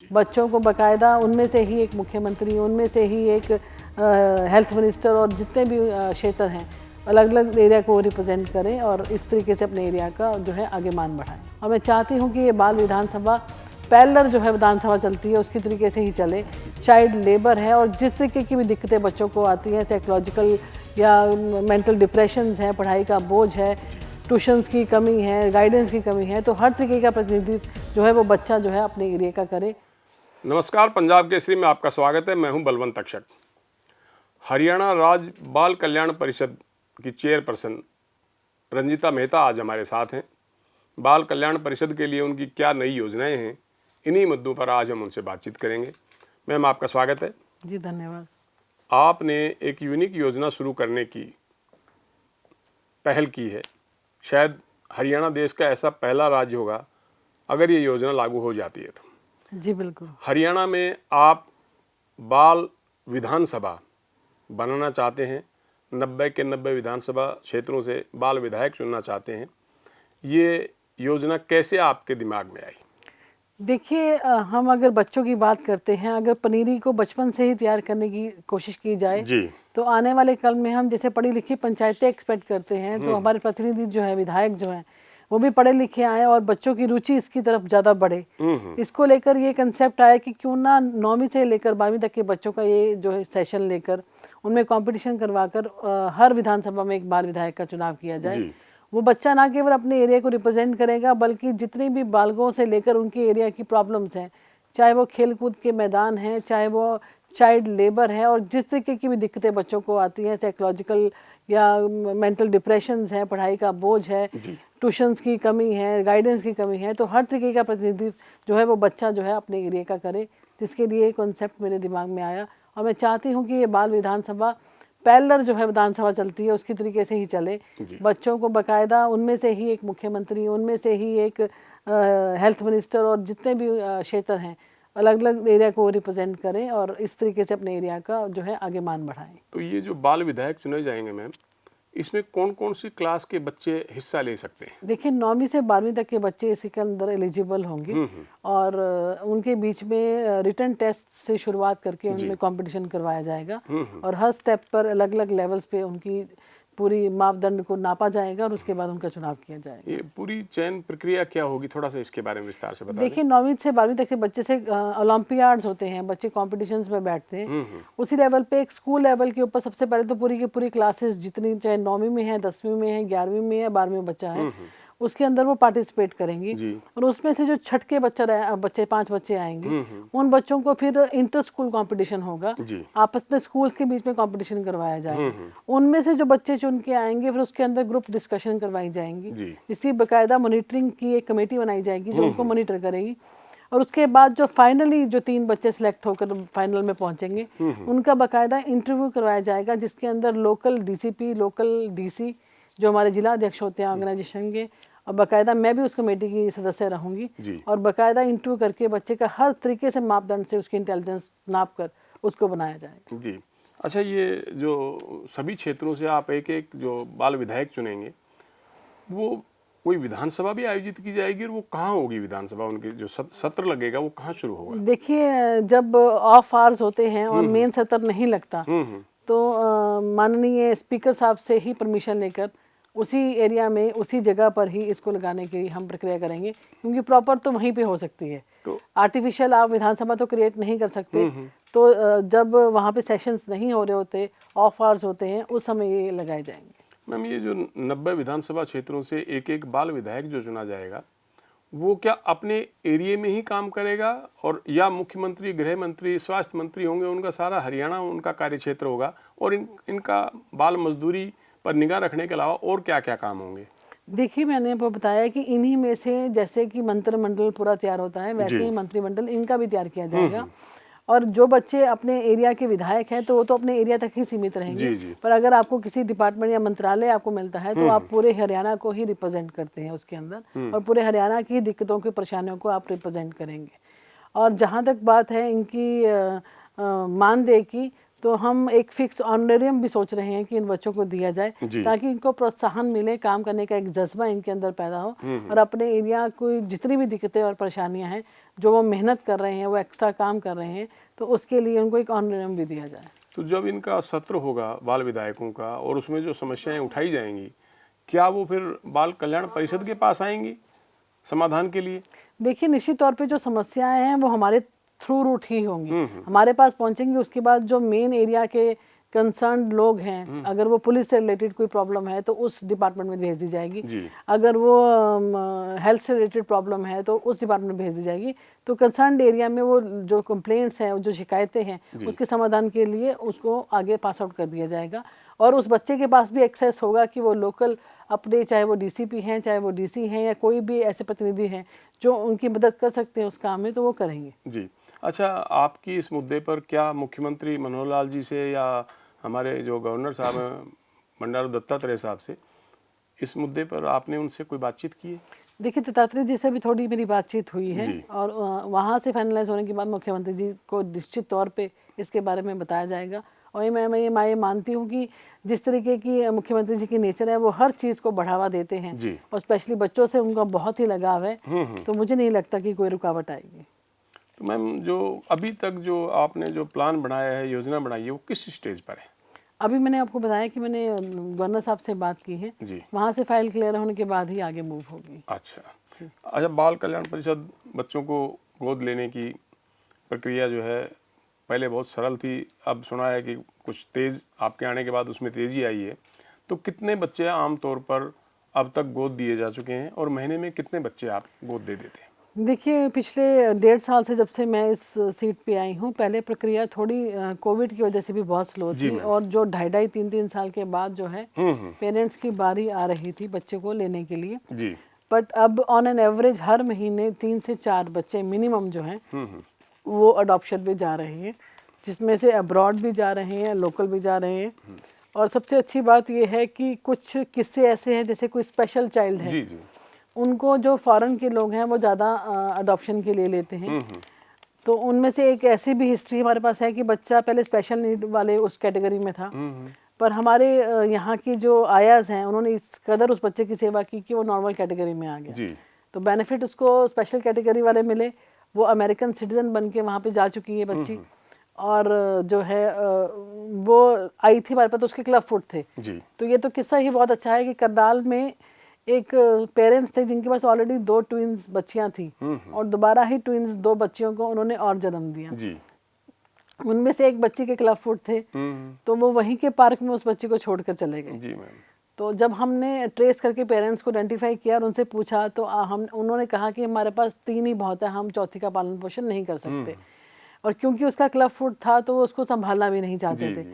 बच्चों को बाकायदा उनमें से ही एक मुख्यमंत्री, उनमें से ही एक हेल्थ मिनिस्टर और जितने भी क्षेत्र हैं अलग अलग एरिया को रिप्रेजेंट करें और इस तरीके से अपने एरिया का जो है आगे मान बढ़ाएं। और मैं चाहती हूँ कि ये बाल विधानसभा पैरेलल जो है विधानसभा चलती है उसकी तरीके से ही चले। चाइल्ड लेबर है और जिस तरीके की भी दिक्कतें बच्चों को आती हैं, साइकोलॉजिकल या मेंटल डिप्रेशंस हैं, पढ़ाई का बोझ है, ट्यूशन्स की कमी है, गाइडेंस की कमी है, तो हर तरीके का प्रतिनिधित्व जो है वो बच्चा जो है अपने एरिया का करे। नमस्कार, पंजाब केसरी में आपका स्वागत है। मैं हूं बलवंत अक्षक। हरियाणा राज्य बाल कल्याण परिषद की चेयरपर्सन रंजिता मेहता आज हमारे साथ हैं। बाल कल्याण परिषद के लिए उनकी क्या नई योजनाएं हैं, इन्हीं मुद्दों पर आज हम उनसे बातचीत करेंगे। मैम, आपका स्वागत है। जी धन्यवाद। आपने एक यूनिक योजना शुरू करने की पहल की है। शायद हरियाणा देश का ऐसा पहला राज्य होगा अगर ये योजना लागू हो जाती है तो। जी बिल्कुल। हरियाणा में आप बाल विधानसभा बनाना चाहते हैं, 90 के 90 विधानसभा क्षेत्रों से बाल विधायक चुनना चाहते हैं। ये योजना कैसे आपके दिमाग में आई? देखिए, हम अगर बच्चों की बात करते हैं, अगर पनीरी को बचपन से ही तैयार करने की कोशिश की जाए जी। तो आने वाले कल में हम जैसे पढ़ी लिखी पंचायतें एक्सपेक्ट करते हैं, तो हमारे प्रतिनिधि जो है, विधायक जो हैं, वो भी पढ़े लिखे आए और बच्चों की रुचि इसकी तरफ ज़्यादा बढ़े। इसको लेकर ये कंसेप्ट आया कि क्यों ना 9वीं से लेकर 12वीं तक के बच्चों का ये जो है सेशन लेकर उनमें कंपटीशन करवाकर हर विधानसभा में एक बाल विधायक का चुनाव किया जाए। वो बच्चा ना केवल अपने एरिया को रिप्रेजेंट करेगा बल्कि जितनी भी बालकों से लेकर उनके एरिया की प्रॉब्लम्स हैं, चाहे वो खेलकूद के मैदान हैं, चाहे वो चाइल्ड लेबर है और जिस तरीके की भी दिक्कतें बच्चों को आती हैं, साइकोलॉजिकल या मेंटल डिप्रेशंस हैं, पढ़ाई का बोझ है, ट्यूशन्स की कमी है, गाइडेंस की कमी है, तो हर तरीके का प्रतिनिधित्व जो है वो बच्चा जो है अपने एरिया का करे। जिसके लिए कॉन्सेप्ट मेरे दिमाग में आया और मैं चाहती हूँ कि ये बाल विधानसभा पैरेलल जो है विधानसभा चलती है उसकी तरीके से ही चले। बच्चों को बाकायदा उनमें से ही एक मुख्यमंत्री, उनमें से ही एक हेल्थ मिनिस्टर और जितने भी क्षेत्र हैं अलग अलग एरिया को रिप्रेजेंट करें और इस तरीके से अपने एरिया का जो है आगे मान बढ़ाएं। तो ये जो बाल विधायक चुने जाएंगे मैम, इसमें कौन कौन सी क्लास के बच्चे हिस्सा ले सकते हैं? देखिए, 9वीं से 12वीं तक के बच्चे इसके अंदर एलिजिबल होंगे और उनके बीच में रिटन टेस्ट से शुरुआत करके उनमें कंपटीशन करवाया जाएगा और हर स्टेप पर अलग अलग लेवल्स पे उनकी पूरी मापदंड को नापा जाएगा और उसके बाद उनका चुनाव किया जाएगा। ये पूरी चयन प्रक्रिया क्या होगी, थोड़ा सा इसके बारे में विस्तार से बता देखिए, 9वीं से 12वीं तक के बच्चे से ओलंपियाड्स होते हैं, बच्चे कॉम्पिटिशन्स में बैठते हैं। उसी लेवल पे एक स्कूल लेवल के ऊपर सबसे पहले तो पूरी की पूरी क्लासेस जितनी, चाहे 9वीं में है, 10वीं में है, 11वीं में है, 12वीं में बच्चा है, उसके अंदर वो पार्टिसिपेट करेंगी और उसमें से जो छठ के बच्चे 5 बच्चे आएंगे, उन बच्चों को फिर इंटर स्कूल कंपटीशन होगा, आपस में स्कूल्स के बीच में कंपटीशन करवाया जाएगा। उनमें से जो बच्चे चुन के आएंगे फिर उसके अंदर ग्रुप डिस्कशन करवाई जाएंगी। इसी बाकायदा मॉनिटरिंग की एक कमेटी बनाई जाएगी जो उनको मॉनिटर करेगी और उसके बाद जो फाइनली जो 3 बच्चे सिलेक्ट होकर फाइनल में पहुंचेंगे उनका बाकायदा इंटरव्यू करवाया जाएगा, जिसके अंदर लोकल डीसीपी, लोकल डीसी जो हमारे जिला अध्यक्ष होते हैं ऑर्गेनाइजेशन के, और बाकायदा मैं भी उस कमेटी की सदस्य रहूंगी और बाकायदा इंटरव्यू करके बच्चे का हर तरीके से मापदंड से उसकी इंटेलिजेंस नाप कर उसको बनाया जाएगा। जी। अच्छा, ये जो सभी क्षेत्रों से आप एक एक जो बाल विधायक चुनेंगे, वो कोई विधानसभा भी आयोजित की जाएगी और वो कहाँ होगी विधानसभा? उनके जो सत्र लगेगा वो कहाँ शुरू होगा? देखिए, जब ऑफ आवर्स होते हैं और मेन सत्र नहीं लगता तो माननीय स्पीकर साहब से ही परमिशन लेकर उसी एरिया में, उसी जगह पर ही इसको लगाने की हम प्रक्रिया करेंगे, क्योंकि प्रॉपर तो वहीं पे हो सकती है। तो आर्टिफिशियल आप विधानसभा तो क्रिएट नहीं कर सकते। तो जब वहाँ पे सेशंस नहीं हो रहे होते, ऑफ आवर्स होते हैं, उस समय ये लगाए जाएंगे। मैम, ये जो 90 विधानसभा क्षेत्रों से एक एक बाल विधायक जो चुना जाएगा, वो क्या अपने एरिया में ही काम करेगा और या मुख्यमंत्री, गृह मंत्री, स्वास्थ्य मंत्री होंगे, उनका सारा हरियाणा उनका कार्य क्षेत्र होगा और इनका बाल मजदूरी पर निगाह रखने के अलावा और क्या क्या काम होंगे? देखिए, मैंने आपको बताया कि इन्हीं में से जैसे कि मंत्रिमंडल पूरा तैयार होता है वैसे ही मंत्रिमंडल इनका भी तैयार किया जाएगा और जो बच्चे अपने एरिया के विधायक हैं तो वो तो अपने एरिया तक ही सीमित रहेंगे। पर अगर आपको किसी डिपार्टमेंट या मंत्रालय आपको मिलता है तो आप पूरे हरियाणा को ही रिप्रेजेंट करते हैं उसके अंदर और पूरे हरियाणा की दिक्कतों की, परेशानियों को आप रिप्रेजेंट करेंगे। और जहाँ तक बात है इनकी मानदेय की, तो हम एक फिक्स ऑनरेरियम भी सोच रहे हैं कि इन बच्चों को दिया जाए, जी। ताकि इनको प्रोत्साहन मिले, काम करने का एक जज्बा इनके अंदर पैदा हो, और अपने एरिया को जितनी भी दिक्कतें और परेशानियां हैं जो वो मेहनत कर रहे हैं, वो एक्स्ट्रा काम कर रहे हैं, तो उसके लिए उनको एक ऑनरेरियम भी दिया जाए। तो जब इनका सत्र होगा बाल विधायकों का और उसमें जो समस्याएं उठाई जाएंगी, क्या वो फिर बाल कल्याण परिषद के पास आएंगी समाधान के लिए? देखिए, निश्चित तौर पे जो समस्याएं हैं वो हमारे थ्रू रूट ही होंगी, हमारे पास पहुंचेंगी। उसके बाद जो मेन एरिया के कंसर्न लोग हैं, अगर वो पुलिस से रिलेटेड कोई प्रॉब्लम है तो उस डिपार्टमेंट में भेज दी जाएगी, जी। अगर वो हेल्थ से रिलेटेड प्रॉब्लम है तो उस डिपार्टमेंट में भेज दी जाएगी। तो कंसर्न एरिया में वो जो कंप्लेंट्स हैं, जो शिकायतें हैं, उसके समाधान के लिए उसको आगे पास आउट कर दिया जाएगा। और उस बच्चे के पास भी एक्सेस होगा कि वो लोकल अपने, चाहे वो डीसीपी हैं, चाहे वो डीसी हैं, या कोई भी ऐसे प्रतिनिधि हैं जो उनकी मदद कर सकते हैं उस काम में, तो वो करेंगे। जी। अच्छा, आपकी इस मुद्दे पर क्या मुख्यमंत्री मनोहर लाल जी से या हमारे जो गवर्नर साहब हैं बंडारू दत्तात्रेय साहब से, इस मुद्दे पर आपने उनसे कोई बातचीत की है? देखिए, दत्तात्रेय जी से भी थोड़ी मेरी बातचीत हुई है, जी। और वहाँ से फाइनलाइज होने के बाद मुख्यमंत्री जी को निश्चित तौर पे इसके बारे में बताया जाएगा। और मैं ये मानती हूँ कि जिस तरीके की मुख्यमंत्री जी की नेचर है, वो हर चीज़ को बढ़ावा देते हैं, जी। और स्पेशली बच्चों से उनका बहुत ही लगाव है, तो मुझे नहीं लगता कि कोई रुकावट आएगी। तो मैम, जो अभी तक जो आपने जो प्लान बनाया है, योजना बनाई है, वो किस स्टेज पर है? अभी मैंने आपको बताया कि मैंने गवर्नर साहब से बात की है, जी। वहाँ से फाइल क्लियर होने के बाद ही आगे मूव होगी। अच्छा। अच्छा, बाल कल्याण परिषद बच्चों को गोद लेने की प्रक्रिया जो है पहले बहुत सरल थी, अब सुना है कि कुछ तेज़, आपके आने के बाद उसमें तेज़ी आई है। तो कितने बच्चे आमतौर पर अब तक गोद दिए जा चुके हैं, और महीने में कितने बच्चे आप गोद दे देते हैं? देखिए, पिछले 1.5 साल से जब से मैं इस सीट पे आई हूँ, पहले प्रक्रिया थोड़ी कोविड की वजह से भी बहुत स्लो थी, और जो 2.5-3 साल के बाद जो है पेरेंट्स की बारी आ रही थी बच्चे को लेने के लिए। जी। बट अब ऑन एन एवरेज हर महीने 3 से 4 बच्चे मिनिमम जो हैं वो अडॉप्शन में जा रहे हैं, जिसमें से अब्रॉड भी जा रहे हैं, लोकल भी जा रहे हैं। और सबसे अच्छी बात ये है कि कुछ किस्से ऐसे हैं, जैसे कोई स्पेशल चाइल्ड है, जी। जी। उनको जो फॉरेन के लोग हैं वो ज़्यादा अडॉप्शन के लिए लेते हैं। तो उनमें से एक ऐसी भी हिस्ट्री हमारे पास है कि बच्चा पहले स्पेशल नीड वाले उस कैटेगरी में था, पर हमारे यहाँ की जो आयाज हैं, उन्होंने इस कदर उस बच्चे की सेवा की कि वो नॉर्मल कैटेगरी में आ गया। जी। तो बेनिफिट उसको स्पेशल कैटेगरी वाले मिले, वो अमेरिकन सिटीजन बन के वहाँ पे जा चुकी है बच्ची, और जो है वो आई थी हमारे पास, तो उसके क्लब फुट थे। जी। तो ये तो किस्सा ही बहुत अच्छा है कि करनाल में एक पेरेंट्स थे जिनके पास ऑलरेडी 2 ट्विंस बच्चियां थी, और दोबारा ही ट्विंस 2 बच्चियों को उन्होंने और जन्म दिया। जी। उनमें से एक बच्ची के क्लब फुट थे, तो वो वहीं के पार्क में उस बच्ची को छोड़कर चले गए। जी मैम। तो जब हमने ट्रेस करके पेरेंट्स को आइडेंटिफाई किया और उनसे पूछा, तो उन्होंने कहा कि हमारे पास 3 ही बहुत है, हम चौथी का पालन पोषण नहीं कर सकते। और क्योंकि उसका क्लब फुट था तो वो उसको संभालना भी नहीं चाहते थे।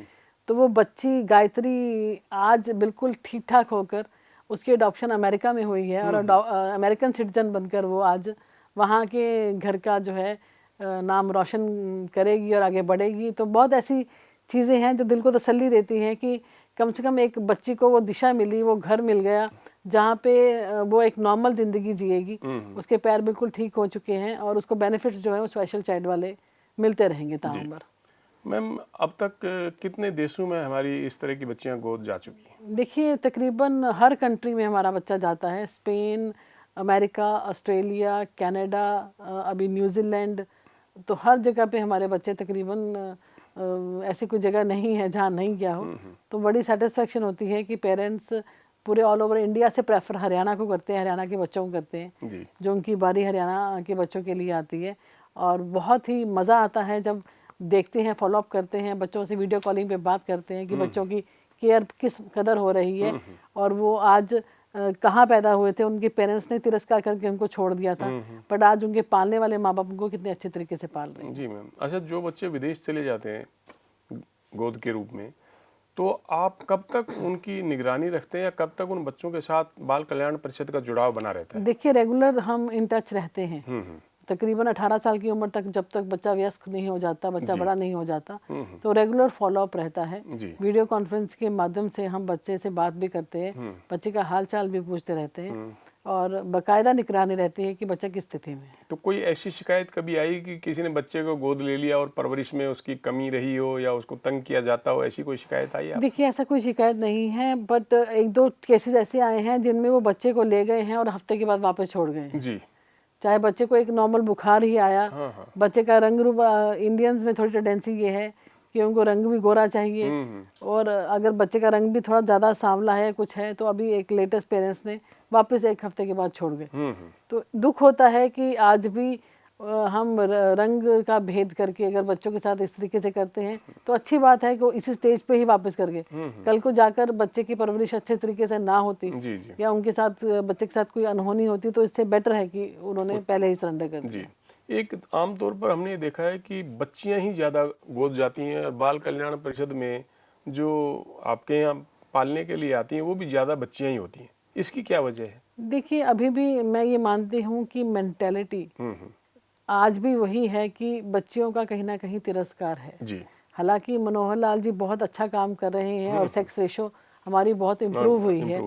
तो वो बच्ची गायत्री आज बिल्कुल ठीक ठाक होकर उसकी अडॉप्शन अमेरिका में हुई है, और अमेरिकन सिटीजन बनकर वो आज वहाँ के घर का जो है नाम रोशन करेगी और आगे बढ़ेगी। तो बहुत ऐसी चीज़ें हैं जो दिल को तसल्ली देती हैं कि कम से कम एक बच्ची को वो दिशा मिली, वो घर मिल गया जहाँ पे वो एक नॉर्मल ज़िंदगी जिएगी। उसके पैर बिल्कुल ठीक हो चुके हैं, और उसको बेनिफिट्स जो है वो स्पेशल चाइल्ड वाले मिलते रहेंगे ताउम्र। मैम, अब तक कितने देशों में हमारी इस तरह की बच्चियां गोद जा चुकी हैं? देखिए, तकरीबन हर कंट्री में हमारा बच्चा जाता है, स्पेन, अमेरिका, ऑस्ट्रेलिया, कनाडा, अभी न्यूजीलैंड, तो हर जगह पे हमारे बच्चे तकरीबन ऐसी कोई जगह नहीं है जहाँ नहीं गया हो। तो बड़ी सेटिस्फेक्शन होती है कि पेरेंट्स पूरे ऑल ओवर इंडिया से प्रेफर हरियाणा को करते हैं, हरियाणा के बच्चों को करते हैं, जो उनकी बारी हरियाणा के बच्चों के लिए आती है। और बहुत ही मज़ा आता है जब देखते हैं, फॉलोअप करते हैं, बच्चों से वीडियो कॉलिंग पे बात करते हैं कि बच्चों की केयर किस कदर हो रही है, और वो आज कहाँ पैदा हुए थे, उनके पेरेंट्स ने तिरस्कार करके उनको छोड़ दिया था, बट आज उनके पालने वाले माँ बाप उनको कितने अच्छे तरीके से पाल रहे हैं। जी मैम। अच्छा, जो बच्चे विदेश चले जाते हैं गोद के रूप में, तो आप कब तक उनकी निगरानी रखते हैं, या कब तक उन बच्चों के साथ बाल कल्याण परिषद का जुड़ाव बना रहता है? देखिए, रेगुलर हम इन टच रहते हैं। तकरीबन 18 साल की उम्र तक, जब तक बच्चा वयस्क नहीं हो जाता, बच्चा बड़ा नहीं हो जाता, तो रेगुलर फॉलोअप रहता है। वीडियो कॉन्फ्रेंस के माध्यम से हम बच्चे से बात भी करते हैं, बच्चे का हाल चाल भी पूछते रहते हैं। और बाकायदा निगरानी रहती है कि बच्चा किस स्थिति में है। तो कोई ऐसी शिकायत कभी आई कि किसी ने बच्चे को गोद ले लिया और परवरिश में उसकी कमी रही हो या उसको तंग किया जाता हो, ऐसी कोई शिकायत आई आप? देखिए, ऐसा कोई शिकायत नहीं है, बट एक दो केसेस ऐसे आए हैं जिनमें वो बच्चे को ले गए हैं और हफ्ते के बाद वापस छोड़ गए हैं। जी। चाहे बच्चे को एक नॉर्मल बुखार ही आया, हाँ। बच्चे का रंग रूप, इंडियंस में थोड़ी टेंडेंसी ये है कि उनको रंग भी गोरा चाहिए, और अगर बच्चे का रंग भी थोड़ा ज़्यादा सांवला है कुछ है, तो अभी एक लेटेस्ट पेरेंट्स ने वापस एक हफ्ते के बाद छोड़ गए। तो दुख होता है कि आज भी हम रंग का भेद करके अगर बच्चों के साथ इस तरीके से करते हैं, तो अच्छी बात है कि वो इसी स्टेज पे ही वापस कर गए। कल को जाकर बच्चे की परवरिश अच्छे तरीके से ना होती जी जी या उनके साथ बच्चे के साथ कोई अनहोनी होती, तो इससे बेटर है कि उन्होंने पहले ही सरेंडर कर दिया। जी। एक आम तौर पर हमने देखा है कि बच्चियां ही ज़्यादा गोद जाती हैं, और बाल कल्याण परिषद में जो आपके यहाँ पालने के लिए आती हैं वो भी ज़्यादा बच्चियां ही होती हैं। इसकी क्या वजह है? देखिए, अभी भी मैं ये मानती हूँ कि मेंटेलिटी आज भी वही है कि बच्चियों का कहीं ना कहीं तिरस्कार है। जी। हालांकि मनोहर लाल जी बहुत अच्छा काम कर रहे हैं और सेक्स रेशो हमारी बहुत इम्प्रूव हुई है,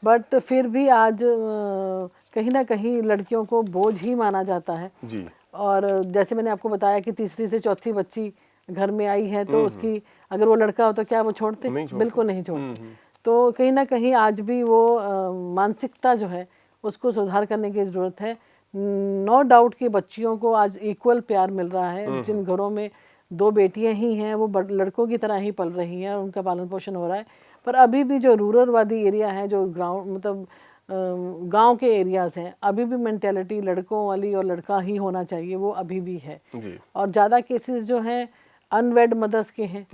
बट फिर भी आज कहीं ना कहीं लड़कियों को बोझ ही माना जाता है। जी। और जैसे मैंने आपको बताया कि तीसरी से चौथी बच्ची घर में आई है, तो उसकी अगर वो लड़का हो तो क्या वो छोड़ते? बिल्कुल नहीं छोड़ते। तो कहीं ना कहीं आज भी वो मानसिकता जो है उसको सुधार करने की ज़रूरत है। नो डाउट कि बच्चियों को आज इक्वल प्यार मिल रहा है। जिन घरों में दो बेटियां ही हैं वो लड़कों की तरह ही पल रही हैं और उनका पालन पोषण हो रहा है, पर अभी भी जो रूरल वादी एरिया है, जो ग्राउंड मतलब गांव के एरियाज हैं, अभी भी मेंटेलिटी लड़कों वाली और लड़का ही होना चाहिए, वो अभी भी है। और ज़्यादा केसेस जो हैं अनवेड मदर्स के हैं,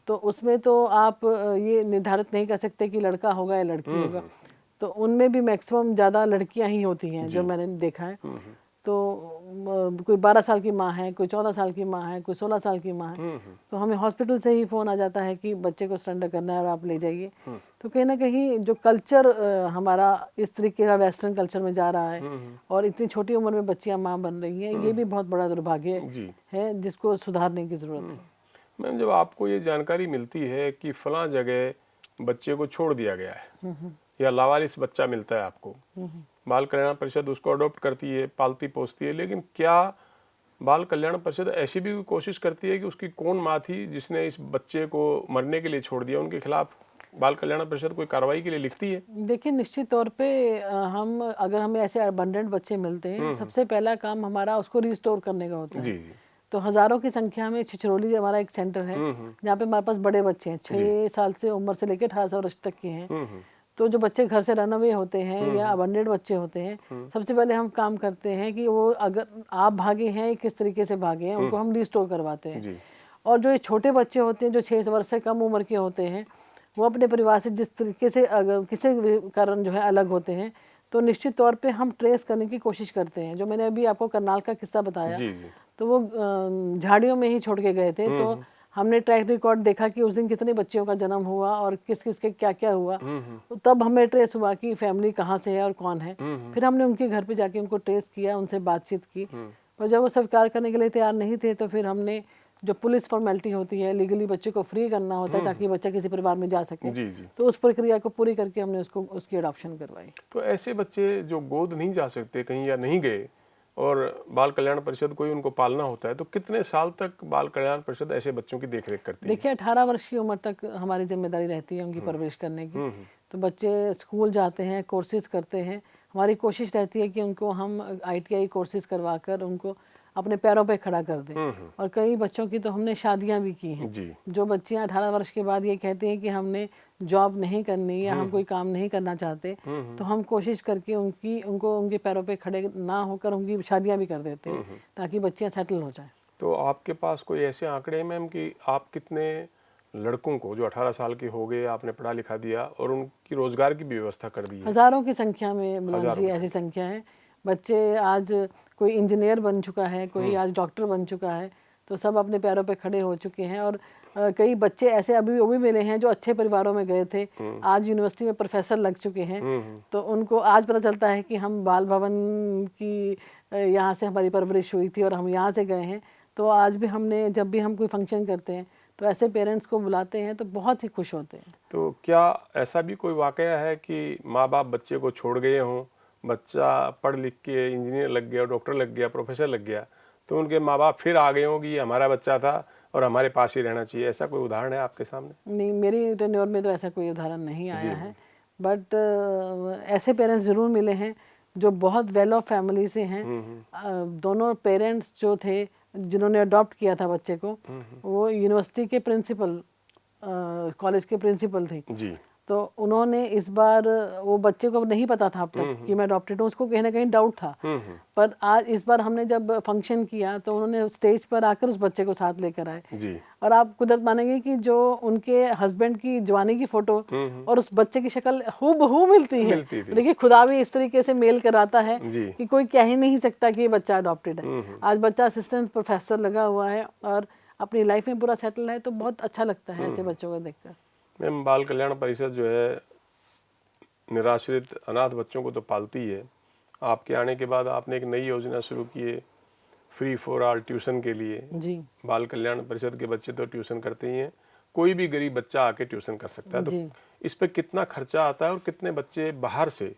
तो उसमें तो आप ये निर्धारित नहीं कर सकते कि लड़का होगा या लड़की होगा, तो उनमें भी मैक्सिमम ज़्यादा लड़कियां ही होती हैं जो मैंने देखा है। तो कोई 12 साल की माँ है, कोई 14 साल की माँ है, कोई 16 साल की माँ है, तो हमें हॉस्पिटल से ही फ़ोन आ जाता है कि बच्चे को सरेंडर करना है और आप ले जाइए। तो कहीं ना कहीं जो कल्चर हमारा इस तरीके का वेस्टर्न कल्चर में जा रहा है और इतनी छोटी उम्र में बच्चियाँ माँ बन रही हैं, ये भी बहुत बड़ा दुर्भाग्य है जिसको सुधारने की ज़रूरत है। मैम, जब आपको ये जानकारी मिलती है कि फलां जगह बच्चे को छोड़ दिया गया है या लावारिस बच्चा मिलता है आपको, बाल कल्याण परिषद उसको अडॉप्ट करती है, पालती पोसती है, लेकिन क्या बाल कल्याण परिषद ऐसी भी कोशिश करती है कि उसकी कौन माँ थी जिसने इस बच्चे को मरने के लिए छोड़ दिया, उनके खिलाफ बाल कल्याण परिषद कोई कार्रवाई के लिए लिखती है? देखिए, निश्चित तौर पे हम अगर हमें ऐसे अबंडेंट बच्चे मिलते हैं, सबसे पहला काम हमारा उसको रिस्टोर करने का होता है। जी जी। तो हज़ारों की संख्या में छिछरौली हमारा एक सेंटर है जहाँ पे हमारे पास बड़े बच्चे हैं, 6 साल से उम्र से लेकर 18 वर्ष तक के हैं। तो जो बच्चे घर से रन अवे होते हैं या अबंडेड बच्चे होते हैं, सबसे पहले हम काम करते हैं कि वो अगर आप भागे हैं किस तरीके से भागे हैं, उनको हम रिस्टोर करवाते हैं। और जो ये छोटे बच्चे होते हैं जो 6 वर्ष से कम उम्र के होते हैं, वो अपने परिवार से जिस तरीके से अगर किसी कारण जो है अलग होते हैं, तो निश्चित तौर पे हम ट्रेस करने की कोशिश करते हैं। जो मैंने अभी आपको करनाल का किस्सा बताया, तो वो झाड़ियों में ही छोड़ के गए थे, तो हमने ट्रैक रिकॉर्ड देखा कि उस दिन कितने बच्चियों का जन्म हुआ और किस किस के क्या क्या हुआ। तो तब हमें ट्रेस हुआ कि फैमिली कहाँ से है और कौन है। फिर हमने उनके घर पे जाके उनको ट्रेस किया, उनसे बातचीत की, पर जब वो स्वीकार करने के लिए तैयार नहीं थे, तो फिर हमने जो पुलिस फॉर्मेलिटी होती है, लीगली बच्चे को फ्री करना होता है ताकि बच्चा किसी परिवार में जा सके, तो उस प्रक्रिया को पूरी करके हमने उसकी अडॉप्शन करवाई। तो ऐसे बच्चे जो गोद नहीं जा सकते कहीं या नहीं गए और बाल कल्याण परिषद को ही उनको पालना होता है, तो कितने साल तक बाल कल्याण परिषद ऐसे बच्चों की देखरेख करती है? देखिए, 18 वर्ष की उम्र तक हमारी जिम्मेदारी रहती है उनकी परवरिश करने की। तो बच्चे स्कूल जाते हैं, कोर्सेज करते हैं, हमारी कोशिश रहती है कि उनको हम ITI कोर्सेज करवा कर उनको अपने पैरों पे खड़ा कर दें। और कई बच्चों की तो हमने शादियां भी की हैं। जो बच्चियां 18 वर्ष के बाद ये कहती हैं कि हमने जॉब नहीं करनी या हम कोई काम नहीं करना चाहते, तो हम कोशिश करके उनको उनके पैरों पे खड़े ना होकर उनकी शादियां भी कर देते हैं ताकि बच्चियां सेटल हो जाएं। तो आपके पास कोई ऐसे आंकड़े हैं मैम कि आप कितने लड़कों को जो 18 साल के हो गए आपने पढ़ा लिखा दिया और उनकी रोजगार की भी व्यवस्था कर दी है? हज़ारों की संख्या में मिलन जी, ऐसी संख्या है। बच्चे आज कोई इंजीनियर बन चुका है, कोई आज डॉक्टर बन चुका है, तो सब अपने पैरों पे खड़े हो चुके हैं। और कई बच्चे ऐसे अभी वो भी मिले हैं जो अच्छे परिवारों में गए थे, आज यूनिवर्सिटी में प्रोफेसर लग चुके हैं। तो उनको आज पता चलता है कि हम बाल भवन की यहाँ से हमारी परवरिश हुई थी और हम यहाँ से गए हैं। तो आज भी हमने जब भी हम कोई फंक्शन करते हैं तो ऐसे पेरेंट्स को बुलाते हैं तो बहुत ही खुश होते हैं। तो क्या ऐसा भी कोई वाकया है कि माँ बाप बच्चे को छोड़ गए हों बच्चा पढ़ लिख के इंजीनियर लग गया, डॉक्टर लग गया, प्रोफेसर लग गया, तो उनके माँ बाप फिर आ गए हों कि ये हमारा बच्चा था और हमारे पास ही रहना चाहिए, ऐसा कोई उदाहरण है आपके सामने? नहीं, मेरी टेन्योर में तो ऐसा कोई उदाहरण नहीं आया है, बट ऐसे पेरेंट्स ज़रूर मिले हैं जो बहुत वेल ऑफ फैमिली से हैं। दोनों पेरेंट्स जो थे जिन्होंने अडॉप्ट किया था बच्चे को, वो यूनिवर्सिटी के प्रिंसिपल, कॉलेज के प्रिंसिपल थे जी। तो उन्होंने इस बार, वो बच्चे को नहीं पता था अब तक कि मैं अडॉप्टेड हूँ, उसको कहीं ना कहीं डाउट था। पर आज इस बार हमने जब फंक्शन किया तो उन्होंने स्टेज पर आकर उस बच्चे को साथ लेकर आए जी। और आप कुदरत मानेंगे कि जो उनके हस्बैंड की जवानी की फोटो और उस बच्चे की शक्ल हूबहू मिलती है। देखिए, खुदा भी इस तरीके से मेल कराता है कि कोई कह ही नहीं सकता कि ये बच्चा अडॉप्टेड है। आज बच्चा असिस्टेंट प्रोफेसर लगा हुआ है और अपनी लाइफ में पूरा सेटल है, तो बहुत अच्छा लगता है ऐसे बच्चों को देखकर। मैम, बाल कल्याण परिषद जो है निराश्रित अनाथ बच्चों को तो पालती है। आपके आने के बाद आपने एक नई योजना शुरू की है फ्री फॉर ऑल ट्यूशन के लिए। जी। बाल कल्याण परिषद के बच्चे तो ट्यूशन करते ही हैं, कोई भी गरीब बच्चा आके ट्यूशन कर सकता है, तो इस पे कितना खर्चा आता है और कितने बच्चे बाहर से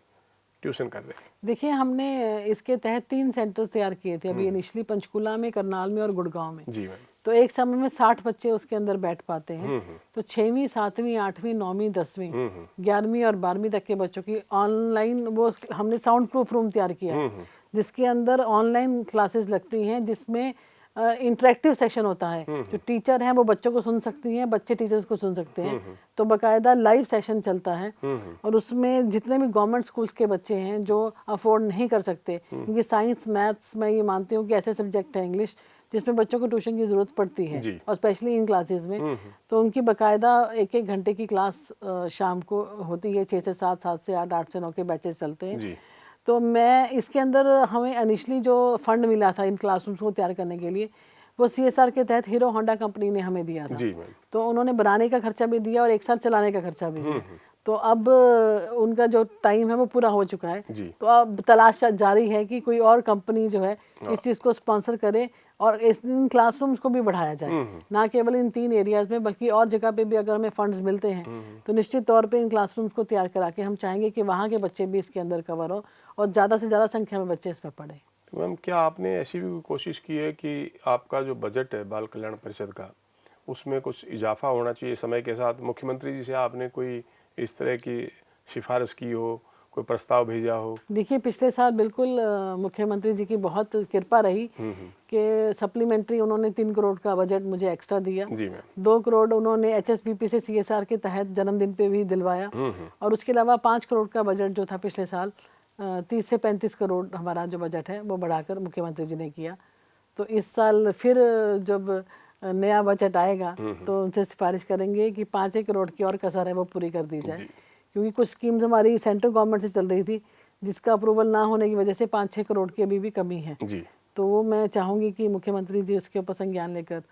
ट्यूशन कर रहे हैं? देखिए, हमने इसके तहत 3 सेंटर्स तैयार किए थे अभी इनिशियली, पंचकुला में, करनाल में और गुड़गांव में। जी मैम। तो एक समय में 60 बच्चे उसके अंदर बैठ पाते हैं। तो 6वीं, 7वीं, 8वीं, 9वीं, 10वीं, 11वीं और 12वीं तक के बच्चों की ऑनलाइन, वो हमने साउंड प्रूफ रूम तैयार किया है जिसके अंदर ऑनलाइन क्लासेस लगती हैं, जिसमें इंटरेक्टिव सेशन होता है। जो टीचर हैं वो बच्चों को सुन सकती हैं, बच्चे टीचर्स को सुन सकते हैं। तो बाकायदा लाइव सेशन चलता है और उसमें जितने भी गवर्नमेंट स्कूल्स के बच्चे हैं जो अफोर्ड नहीं कर सकते, क्योंकि साइंस, मैथ्स, मैं ये मानती हूँ कि ऐसे सब्जेक्ट है, इंग्लिश, जिसमें बच्चों को ट्यूशन की ज़रूरत पड़ती है और स्पेशली इन क्लासेस में, तो उनकी बाकायदा 1-1 घंटे की क्लास शाम को होती है। 6 से 7, 7 से 8, 8 से 9 के बैचेस चलते हैं। तो मैं इसके अंदर, हमें इनिशियली जो फंड मिला था इन क्लासरूम्स को तैयार करने के लिए, वो CSR के तहत हीरो होंडा कंपनी ने हमें दिया था। तो उन्होंने बनाने का खर्चा भी दिया और 1 साल चलाने का खर्चा भी दिया। तो अब उनका जो टाइम है वो पूरा हो चुका है। तो अब तलाश जारी है कि कोई और कंपनी जो है इस चीज़ को स्पॉन्सर करे और इन क्लासरूम्स को भी बढ़ाया जाए, ना केवल इन 3 एरियाज में बल्कि और जगह पे भी अगर हमें फंड्स मिलते हैं तो निश्चित तौर पे इन क्लासरूम्स को तैयार करा के हम चाहेंगे कि वहाँ के बच्चे भी इसके अंदर कवर हो और ज़्यादा से ज़्यादा संख्या में बच्चे इसमें पढ़ें। तो मैम, क्या आपने ऐसी भी कोशिश की है कि आपका जो बजट है बाल कल्याण परिषद का, उसमें कुछ इजाफा होना चाहिए समय के साथ? मुख्यमंत्री जी से आपने कोई इस तरह की सिफारिश की हो, कोई प्रस्ताव भेजा हो? देखिए, पिछले साल बिल्कुल मुख्यमंत्री जी की बहुत कृपा रही कि सप्लीमेंट्री उन्होंने 3 करोड़ का बजट मुझे एक्स्ट्रा दिया। जी मैम। 2 करोड़ उन्होंने HSBP से CSR के तहत जन्मदिन पे भी दिलवाया और उसके अलावा 5 करोड़ का बजट जो था पिछले साल, 30 से 35 करोड़ हमारा जो बजट है वो बढ़ाकर मुख्यमंत्री जी ने किया। तो इस साल फिर जब नया बजट आएगा तो उनसे सिफारिश करेंगे कि 5 करोड़ की और कसर है वो पूरी कर दी जाए, क्योंकि कुछ स्कीम्स हमारी सेंट्रल गवर्नमेंट से चल रही थी जिसका अप्रूवल ना होने की वजह से 5-6 करोड़ की अभी भी कमी है। तो वो मैं चाहूँगी कि मुख्यमंत्री जी उसके ऊपर संज्ञान लेकर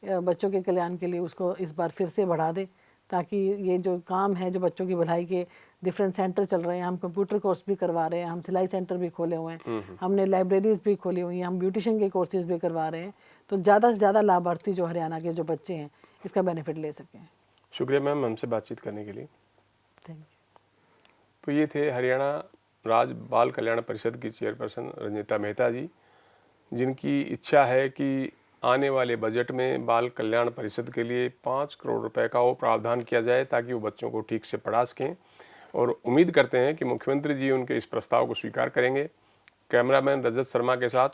बच्चों के कल्याण के लिए उसको इस बार फिर से बढ़ा दें, ताकि ये जो काम है, जो बच्चों की भलाई के डिफरेंट सेंटर चल रहे हैं, हम कंप्यूटर कोर्स भी करवा रहे हैं, हम सिलाई सेंटर भी खोले हुए हैं, हमने लाइब्रेरीज भी खोली हुई हैं, हम ब्यूटिशियन के कोर्सेज भी करवा रहे हैं, तो ज़्यादा से ज़्यादा लाभार्थी जो हरियाणा के जो बच्चे हैं इसका बेनिफिट ले सकें। शुक्रिया मैम हमसे बातचीत करने के लिए। Thank you. तो ये थे हरियाणा राज्य बाल कल्याण परिषद की चेयरपर्सन रंजीता मेहता जी, जिनकी इच्छा है कि आने वाले बजट में बाल कल्याण परिषद के लिए 5 करोड़ रुपए का वो प्रावधान किया जाए ताकि वो बच्चों को ठीक से पढ़ा सकें, और उम्मीद करते हैं कि मुख्यमंत्री जी उनके इस प्रस्ताव को स्वीकार करेंगे। कैमरामैन रजत शर्मा के साथ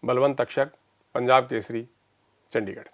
बलवंत तक्षक, पंजाब केसरी, चंडीगढ़।